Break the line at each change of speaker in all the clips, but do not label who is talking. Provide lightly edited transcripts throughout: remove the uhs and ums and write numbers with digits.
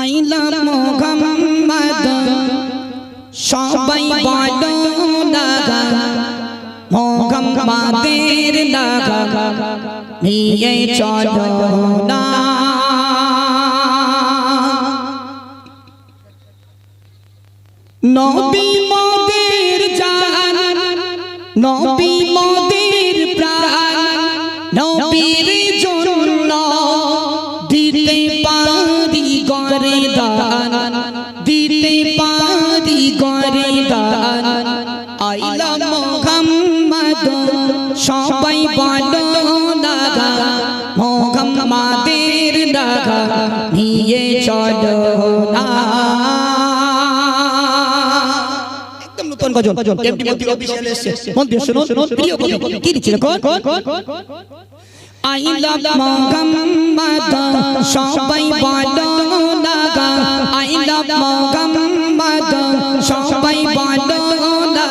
আইলা মোহাম্মদ সবাই বলো না মোহাম্মদের লাগা নিয়ে চলো না নবী মোদের জান নবী মোদের প্রাণ নবীর জন্য দিতে পারি করে দান দিতে পারি করে দান আইলা মোহাম্মদ সবাই বলো না মোহাম্মদের লাগা নিয়ে চলো না নতুন গজল এমডি মন্ত্রী অফিশিয়াল এসেছে মন্ত্রী শুনুন প্রিয় কবি কি লিখছিল কোন আই লাভ মোহাম্মদ সবাই বলো না আই লাভ মোহাম্মদ সবাই বলো না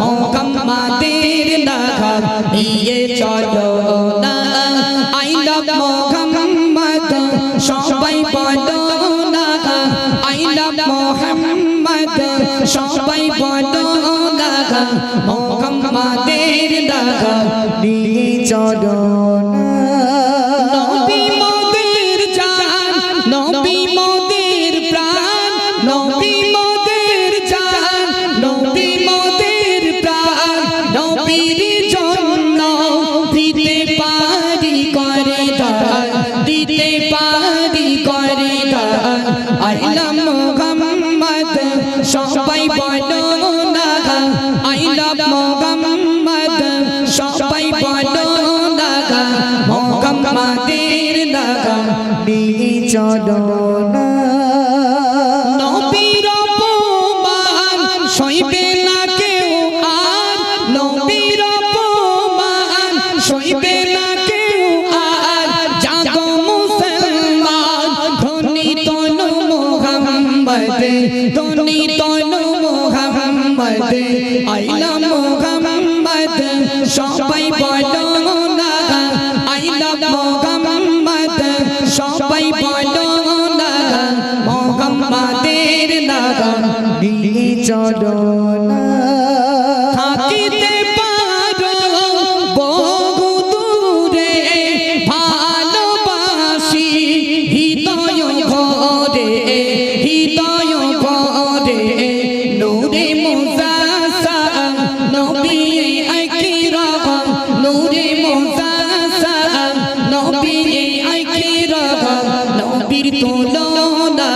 মোহাম্মদের লাগা নিয়ে চলো না আই লাভ মোহাম্মদ সবাই বলো না আই লাভ মোহাম্মদ সবাই বলো না মোহাম্মদের লাগা নিয়ে চলো না নবী মোদের জান নবী মোদের প্রাণ নবী মোদের জান নবী মোদের প্রাণ নবীর জন্য দিতে পারি করে দান দিতে পারি করে দান আইলা মোহাম্মদ সবাই বলো না আই লাভ মোহাম্মদ সবাই বলো না মোহাম্মদের লাগা নিয়ে চলো না নবীর অপমান সইবে না কেউ আর নবীর অপমান সইবে না কেউ আর জাগো মুসলমান ধনী তনু মোহাম্মদ ধনী তনু মোহাম্মদ আইলা মোহাম্মদ সবাই বলো না আই লাভ মোহাম্মদ সবাই বলো না মোহাম্মদের লাগা নিয়ে চলো না থাকিতে পারো বহু দূরে ভালোবাসি হৃদয় ঘরে হৃদয় ঘরে নূরে মুজাসসাম নবী আকরাম নূরে মুজাসসাম নবী আকরাম নবীর তুলনা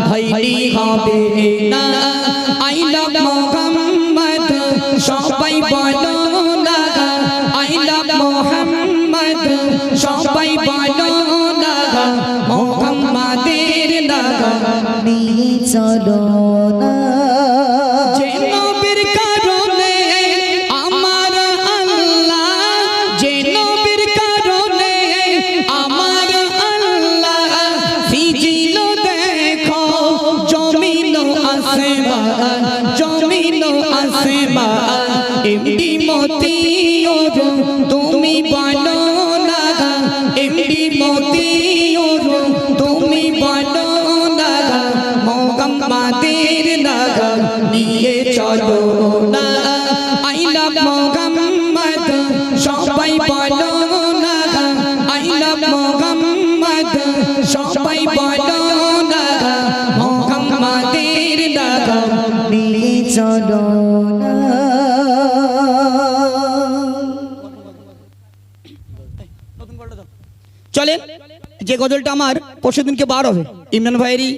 হইলি হবে না আই লাভ মোহাম্মদ সবাই বলো না আই লাভ মোহাম্মদ সবাই বলো না মোহাম্মদের লাগা নিয়ে চলো না যে নবীর কারণে আমার আল্লাহ যে নবীর কারণে আমার আল্লাহ ফিজিল দেখো জমিন আসমান জমিন আসমান এমডি মতিউর তুমি বলো না এমডি মতিউর তুমি বলো না মোহাম্মদের লাগা নিয়ে চলো না আই লাভ মোহাম্মদ সবাই বলো না আই লাভ মোহাম্মদ সবাই বলো না মোহাম্মদের লাগা নিয়ে চলো না চলেন যে গজলটা আমার পরশুদিনকে বার হবে ইমরান ভাইয়েরই